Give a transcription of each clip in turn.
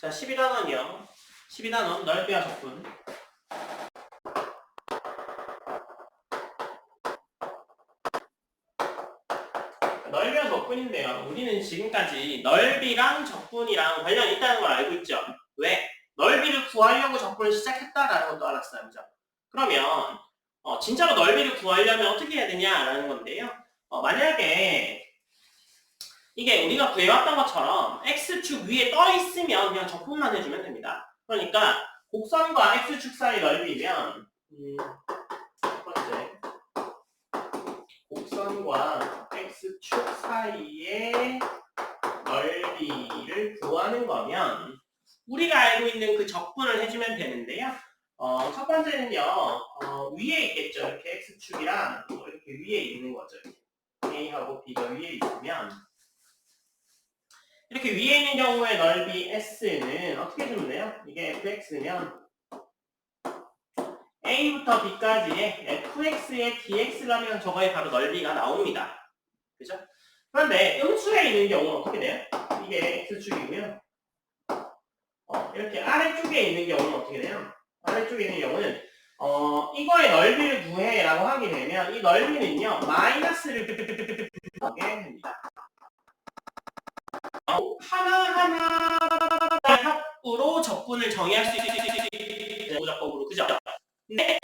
자, 12단원이요. 12단원 넓이와 적분. 넓이와 적분인데요. 우리는 지금까지 넓이랑 적분이랑 관련이 있다는 걸 알고 있죠. 왜? 넓이를 구하려고 적분을 시작했다라는 것도 알았어요. 그죠? 그러면 진짜로 넓이를 구하려면 어떻게 해야 되냐라는 건데요. 만약에 이게 우리가 구해왔던 것처럼 x축 위에 떠 있으면 그냥 적분만 해주면 됩니다. 그러니까 곡선과 x축 사이 넓이면 첫 번째 곡선과 x축 사이의 넓이를 구하는 거면 우리가 알고 있는 그 적분을 해주면 되는데요. 첫 번째는요, 위에 있겠죠. 이렇게 x축이랑 이렇게 위에 있는 거죠. a하고 b가 위에 있으면 이렇게 위에 있는 경우에 넓이 s는 어떻게 주면 돼요? 이게 fx면 a부터 b까지의 fx의 dx라면 저거의 바로 넓이가 나옵니다. 그죠? 그런데 음수에 있는 경우는 어떻게 돼요? 이게 x축이고요. 이렇게 아래쪽에 있는 경우는 어떻게 돼요? 아래쪽에 있는 경우는 이거의 넓이를 구해라고 하게 되면 이 넓이는요 마이너스를 하게 됩니다. 하나하나 합으로 적분을 정의할 수 있는 조작법으로, 그죠? 근데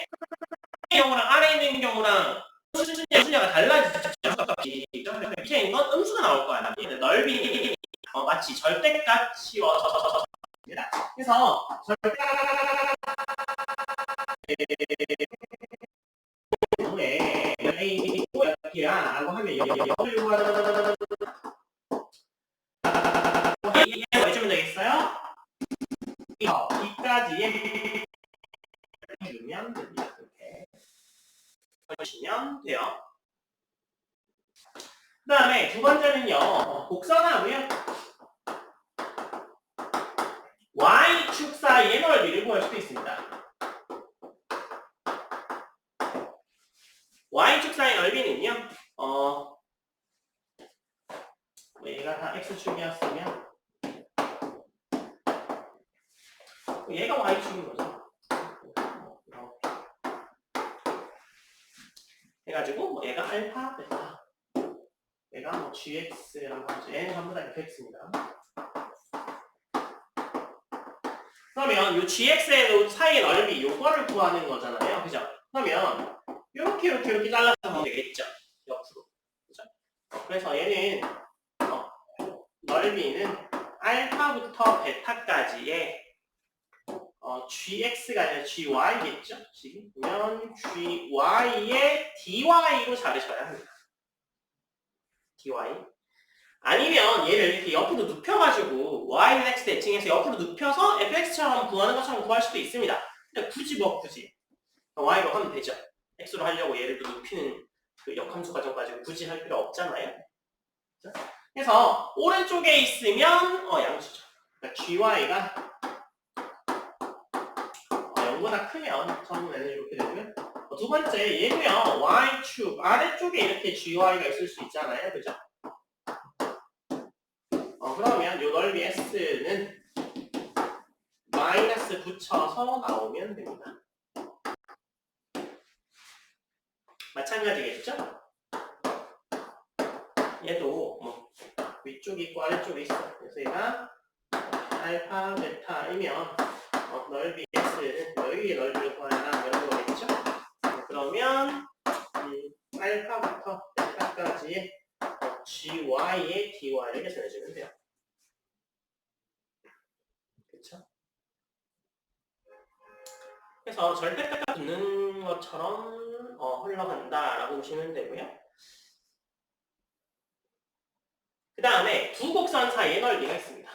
이 경우랑 아래에 있는 경우랑 순서가 달라지죠. 밑에 있는 건 음수가 나올 거야. 넓이 마치 절대값이어서 그래서 경우에 A라고 하면 해주면 되겠어요? B까지 해주면 됩니다. 이렇게 해주시면 돼요. 그 다음에 두 번째는요, 곡선하고요. Y축 사이의 넓이를 구할 수도 있습니다. Y축 사이의 넓이는요, 얘가 다 X축이었으면, 얘가 Y축인 거죠. 해가지고, 얘가 알파, 베타. 얘가 GX라고 하죠. 얘는 전부 다 FX입니다. 그러면 이 GX의 사이의 넓이, 요거를 구하는 거잖아요. 그죠? 그러면, 이렇게 잘라서 하면 되겠죠. 옆으로. 그죠? 그래서 얘는, 넓이는 알파부터 베타까지의 GX가 아니라 GY겠죠? 지금? 그러면 GY의 DY로 자르셔야 합니다. DY. 아니면 얘를 이렇게 옆으로 눕혀가지고 Y는 X 대칭해서 옆으로 눕혀서 fx처럼 구하는 것처럼 구할 수도 있습니다. 근데 굳이 Y로 하면 되죠. X로 하려고 얘를 또 눕히는 그 역함수 과정 가지고 굳이 할 필요 없잖아요. 그래서 오른쪽에 있으면 양수죠. 그러니까 GY가 0보다 크면 처음에는 이렇게 되고요. 두 번째 얘도요. Y축 아래쪽에 이렇게 GY가 있을 수 있잖아요. 그죠? 그러면 이 넓이 S는 마이너스 붙여서 나오면 됩니다. 마찬가지겠죠? 얘도 뭐 위쪽이 있고 아래쪽이 있어. 그래서 얘가 알파, 베타이면 넓이 S는 여기의 넓이를 구하라 이런 거겠죠? 그러면 알파부터 베타까지의 GY의 DY를 계산해주면 돼요. 그쵸? 그래서 절대값 붙는 것처럼 흘러간다라고 보시면 되고요. 그 다음에 두 곡선 사이의 넓이가 있습니다.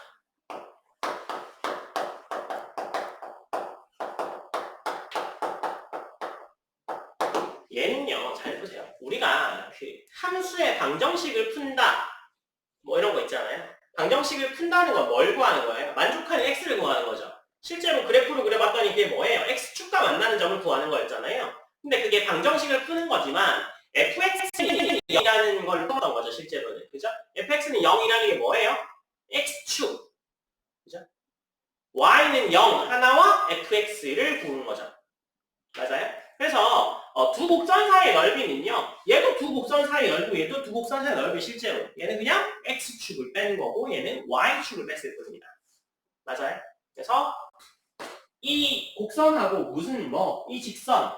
얘는요, 잘 보세요. 우리가 그 함수의 방정식을 푼다, 뭐 이런 거 있잖아요. 방정식을 푼다는 건 뭘 구하는 거예요? 만족하는 x를 구하는 거죠. 실제로 그래프로 그려봤더니 그게 뭐예요? x축과 만나는 점을 구하는 거였잖아요. 근데 그게 방정식을 푸는 거지만 fx는 0이라는 걸 풀었던 거죠, 실제로는. 그죠? fx는 0이라는 게 뭐예요? x축. 그죠? y는 0 하나와 fx를 구는 거죠. 맞아요? 그래서 두 곡선 사이의 넓이는요. 얘도 두 곡선 사이의 넓이고 얘도 두 곡선 사이의 넓이 실제로. 얘는 그냥 x축을 뺀 거고 얘는 y축을 뺐을 뿐입니다. 맞아요? 그래서 이 곡선하고 무슨 이 직선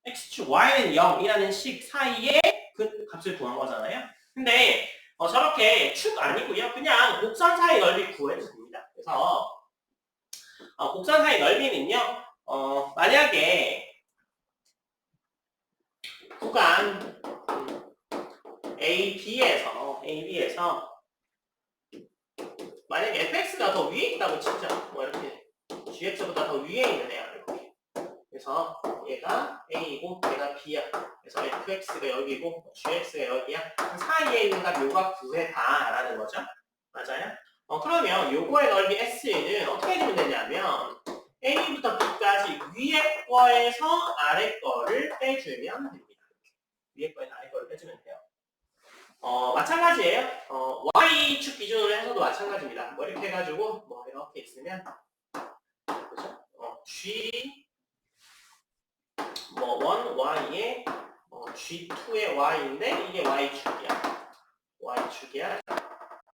x축 y는 0이라는 식 사이에 그 값을 구한 거잖아요. 근데 저렇게 축 아니고요. 그냥 곡선 사이 넓이 구해도 됩니다. 그래서 곡선 사이 넓이는요. 만약에 구간 AB에서 만약에 fx가 더 위에 있다고 치자. 뭐 이렇게 gx보다 더 위에 있는 애야. 이렇게. 그래서 얘가 A이고 얘가 B야. 그래서 fx가 여기고 gx가 여기야. 사이에 있는 값 요가 구해봐 라는 거죠. 맞아요? 그러면 요거의 넓이 S는 어떻게 되면 되냐면 A부터 B까지 위에 거에서 아래 거를 빼주면 됩니다. 위에 거에서 아래 거를 빼주면 돼요. 마찬가지예요. Y축 기준으로 해서도 마찬가지입니다. 뭐 이렇게 해가지고 뭐 이렇게 있으면 그죠? G 뭐 1 Y에 G2의 Y인데 이게 Y축이야. Y축이야.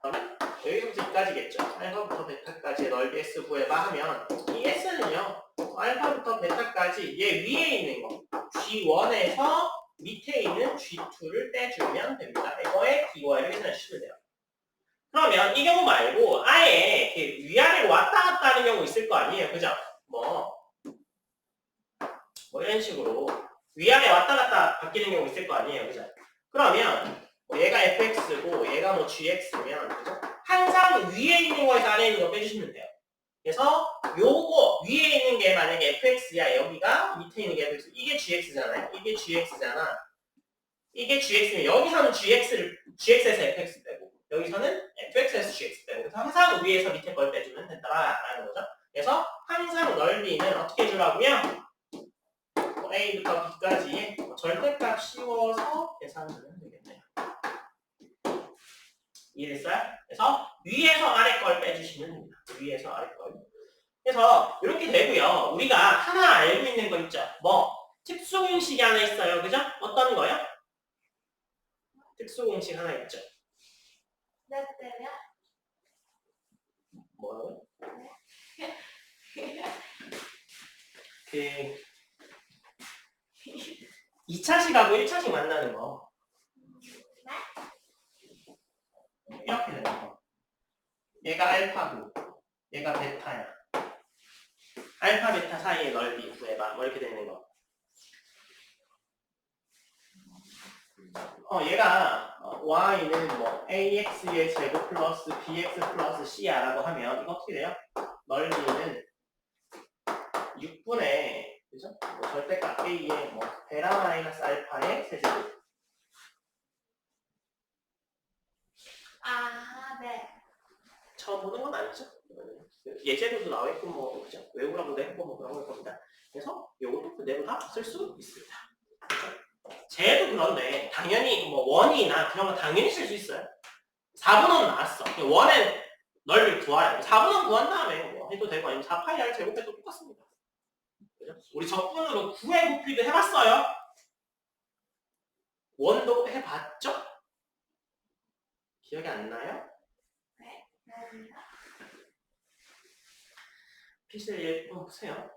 그러면 여기서부터 여기까지겠죠. 알파부터 베타까지의 넓이 S 구해봐 하면 이 S는요. 알파부터 베타까지 얘 위에 있는 거 G1에서 밑에 있는 G2를 빼주면 됩니다. 이거에 D와를 계산하시면 돼요. 그러면 이 경우 말고 아예 이렇게 위아래로 왔다 갔다 하는 경우 있을 거 아니에요. 그죠? 뭐 이런 식으로 위아래 왔다 갔다 바뀌는 경우 있을 거 아니에요. 그죠? 그러면 얘가 fx고 얘가 뭐 gx면 그죠? 항상 위에 있는 거에서 아래에 있는 거 빼주시면 돼요. 그래서 요거 위에 있는 게 만약에 fx야. 여기가 밑에 있는 게 fx. 이게 gx잖아요. 이게 gx잖아. 이게 gx면 여기서는 gx에서 fx 빼고 여기서는 fx에서 gx 빼고 그래서 항상 위에서 밑에 걸 빼주면 된다라는 거죠. 그래서 항상 넓이는 어떻게 해주라고요? A부터 B까지 절대값 씌워서 계산하면 되겠네요. 이해됐어요? 그래서 위에서 아래 걸 빼주시면 됩니다. 위에서 아래 걸. 그래서 이렇게 되고요. 우리가 하나 알고 있는 거 있죠? 특수공식이 하나 있어요. 그죠? 어떤 거요? 특수공식 하나 있죠? 몇 대면? 뭐요? 네. 2차식하고 1차식 만나는 거. 이렇게 되는 거. 얘가 알파고, 얘가 베타야. 알파, 베타 사이의 넓이 구해봐. 뭐 이렇게 되는 거. 얘가 y는 ax의 제곱 플러스 bx 플러스 c야 라고 하면 이거 어떻게 돼요? 넓이는 6분의 그죠? 절대값 a의 베라 마이너스 알파의 세제곱. 네. 처음 보는 건 아니죠? 예제로도 나와있고 그죠? 외우라고도 했고 그런 걸 겁니다. 그래서 요것도 그대로 다 쓸 수 있습니다. 쟤도 그런데 당연히 원이나 그런 거 당연히 쓸 수 있어요. 4분원 나왔어. 원의 넓이 구하래. 4분원 구한 다음에 해도 되고 아니면 4파이를 제곱해도 똑같습니다. 그죠? 우리 적분으로 9의 부피도 해봤어요. 원도 해봤죠? 기억이 안 나요? 네. 필수의 1번 보세요.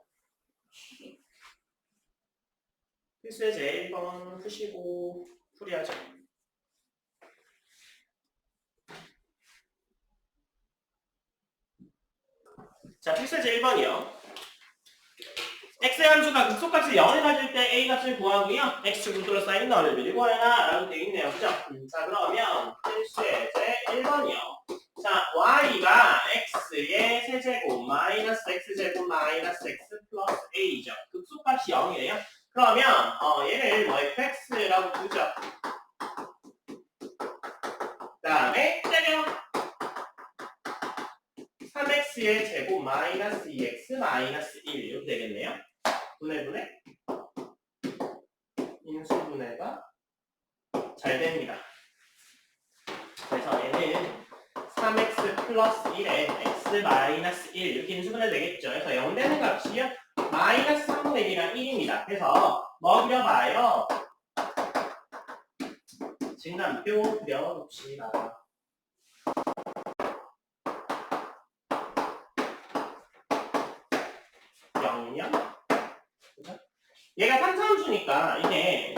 필수의 제 1번 푸시고 풀이하죠. 자, 필수의 제 1번이요. x의 함수가 극소값을 0을 가질 때 a 값을 구하고요. x축으로 둘러싸인 넓이를 구하라 라고 되어 있네요. 그죠? 자, 그러면 필수의 제 1번이요. 자, y가 x의 세제곱 마이너스 x제곱 마이너스 x 플러스 a죠. 극소값이 0이에요. 그러면 얘를 fx라고 두죠. 그 다음에 때려 3x의 제곱 마이너스 2x 마이너스 1 이렇게 되겠네요. 분해 인수분해가 잘 됩니다. 그래서 얘는 3x 플러스 1에 x 마이너스 1 이렇게 인수분해 되겠죠. 그래서 0 되는 값이요. 마이너스 3분의 1이랑 1입니다. 그래서 뭐 그려봐요? 증감표 그려봅시다. 0, 0. 그죠? 얘가 산산수니까 이게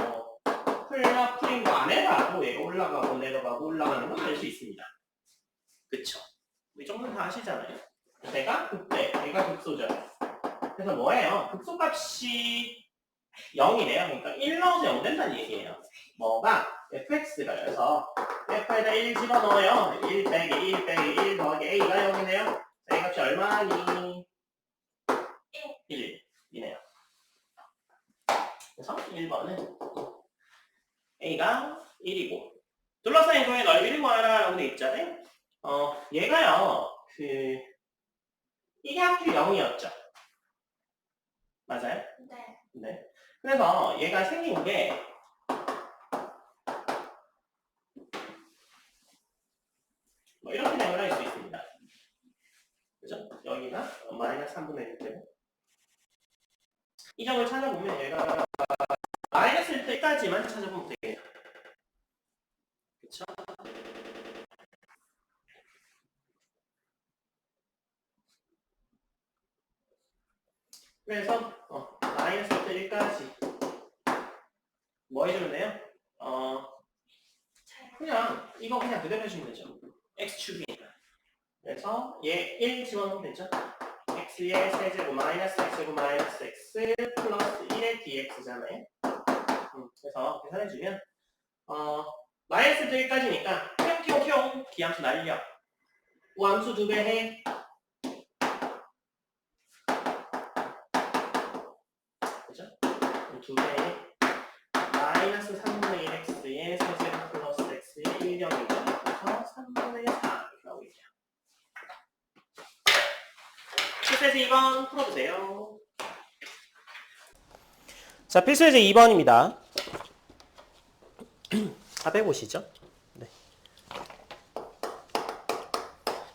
풀인 거 안 해봐도 얘가 올라가고 내려가고 올라가는 건 알 수 있습니다. 그쵸? 이 정도는 다 아시잖아요. 얘가 극대, 얘가 극소죠. 그래서 뭐예요? 극소값이 0이래요. 그러니까 1 넣어서 0 된다는 얘기예요. 뭐가? fx가 그래서 f에다 1 집어넣어요. 1 빼기 1 빼기 1 더하기 a가 0이네요. a 값이 얼마니? 1이네요. 그래서 1번은 a가 1이고 둘러싸인 도의 넓이를 구하라 라고 돼 있잖아요. 얘가요. 이게 하필 0이었죠. 맞아요? 네. 네. 그래서 얘가 생긴 게 뭐 이렇게 내용을 할 수 있습니다. 그죠? 여기가 마이너스 3분의 1 되고 이 점을 찾아보면 얘가 마이너스 1까지만 찾아보면 되겠네요. 그쵸? 그래서 마이너스 1까지 뭐 해주면 돼요? 그냥 이거 그냥 그대로 해주면 되죠. x축이니까. 그래서 얘 1 집어넣으면 되죠. x의 세제곱 마이너스 x제곱 마이너스 x 플러스 1의 dx잖아요. 그래서 계산해주면 마이너스 1까지니까 뿅뿅뿅 기함수 날려. 우함수 2배 해. 그죠? 2배에 마이너스 3분의 1 x의 세제곱 플러스 x의 1경이죠. 그래서 3분의 4 이렇게 나오겠죠. 필수에서 2번 풀어보세요. 자, 필수에서 2번입니다. 다 빼보시죠. 네.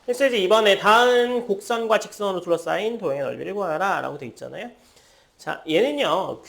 필수에서 2번에 닿은 곡선과 직선으로 둘러싸인 도형의 넓이를 구하라 라고 되어 있잖아요. 자, 얘는요,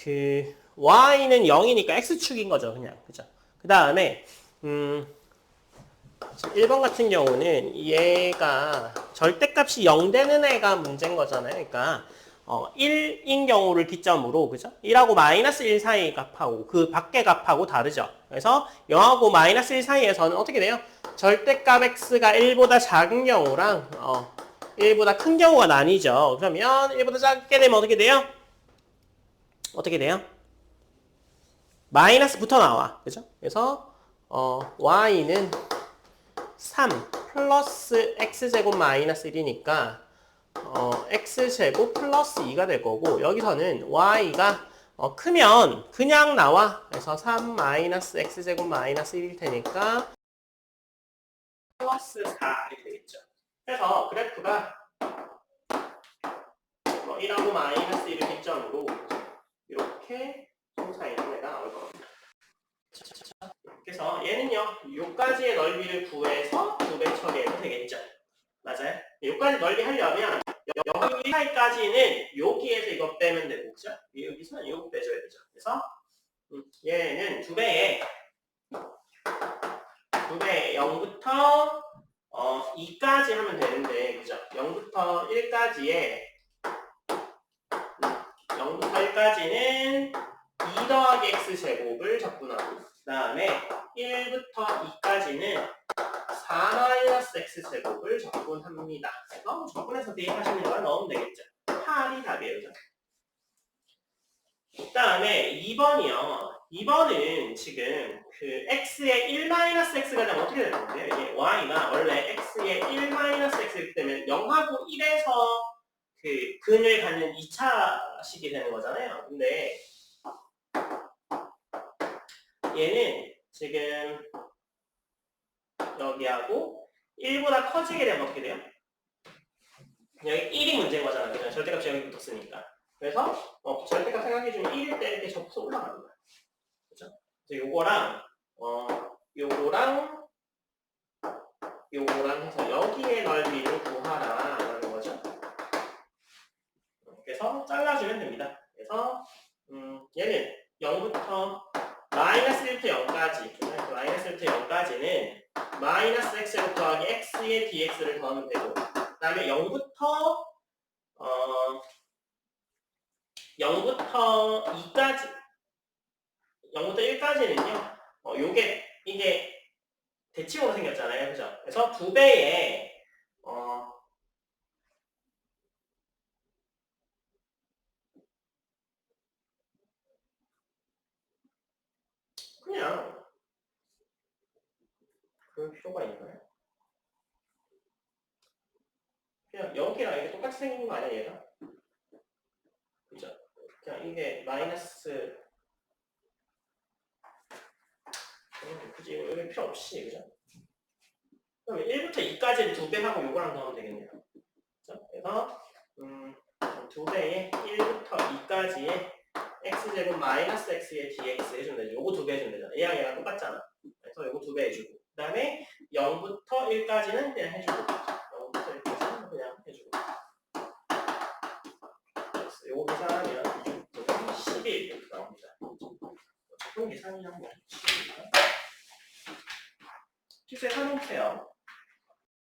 y는 0이니까 x축인 거죠, 그냥. 그죠? 그 다음에, 1번 같은 경우는 얘가 절대값이 0 되는 애가 문제인 거잖아요. 그러니까, 1인 경우를 기점으로, 그죠? 1하고 마이너스 1 사이 값하고, 그 밖의 값하고 다르죠. 그래서 0하고 마이너스 1 사이에서는 어떻게 돼요? 절대값 x가 1보다 작은 경우랑, 1보다 큰 경우가 나뉘죠. 그러면 1보다 작게 되면 어떻게 돼요? 어떻게 돼요? 마이너스부터 나와. 그죠? 그래서 y는 3 플러스 x제곱 마이너스 1이니까 x제곱 플러스 2가 될 거고 여기서는 y가 크면 그냥 나와. 그래서 3 마이너스 x제곱 마이너스 1일 테니까 플러스 4 이렇게 되겠죠. 그래서 그래프가 1하고 마이너스 1을 기점으로 이렇게 총 있는 애가 나올 겁니다. 그래서 얘는요, 요까지의 넓이를 구해서 2배 처리해도 되겠죠. 맞아요? 요까지 넓이 하려면 여기 사이까지는 여기에서 이거 빼면 되고, 그죠? 여기서는 이거 빼줘야 되죠. 그래서 얘는 2배에 0부터 2까지 하면 되는데, 그죠? 0부터 1까지는 2 더하기 x제곱을 적분하고 그 다음에 1부터 2까지는 4 마이너스 x제곱을 적분합니다. 그래서 적분해서 대입하시는 걸 넣으면 되겠죠. 8이 답이에요. 그죠? 그 다음에 2번이요. 2번은 지금 x의 1 마이너스 x가 되면 어떻게 되는 거예요? 이게 y가 원래 x의 1 마이너스 x이기 때문에 0하고 1에서 근을 갖는 2차식이 되는 거잖아요. 근데 얘는 지금 여기하고 1보다 커지게 되면 어떻게 돼요? 여기 1이 문제인 거잖아요. 그죠? 절대값이 여기 붙었으니까. 그래서 절대값 생각해주면 1일 때 이렇게 접수 올라가는 거예요. 그죠? 그래서 요거랑 요거랑 해서 여기의 넓이를 구하라 라는 거죠. 그래서 잘라주면 됩니다. 그래서 얘는 0부터 마이너스 1부터 0까지 마이너스 1부터 0까지는 마이너스 x제곱 더하기 x의 dx를 더하면 되고 그 다음에 0부터 2까지 0부터 1까지는요 이게 대칭으로 생겼잖아요. 그죠? 그래서 2배의 그냥 그럴 필요가 있나요? 그냥 여기랑 이게 똑같이 생긴 거 아니야 얘가? 그죠? 그냥 이게 마이너스 굳이 이거 필요 없이 그죠? 그럼 1부터 2까지를 2배 하고 요거랑 더하면 되겠네요. 그죠? 그래서 2배의 1부터 2까지의 x제곱 마이너스 x의 dx 해주면 되죠. 요거 2배 해주면 되잖아. 얘랑 똑같잖아. 그래서 요거 2배 해주고 그 다음에 0부터 1까지는 그냥 해주고 0부터 1까지는 그냥 해주고 그래서 요거 계산하면 11 이렇게 나옵니다. 적분 계산이 한번 필수에 사놓으세요.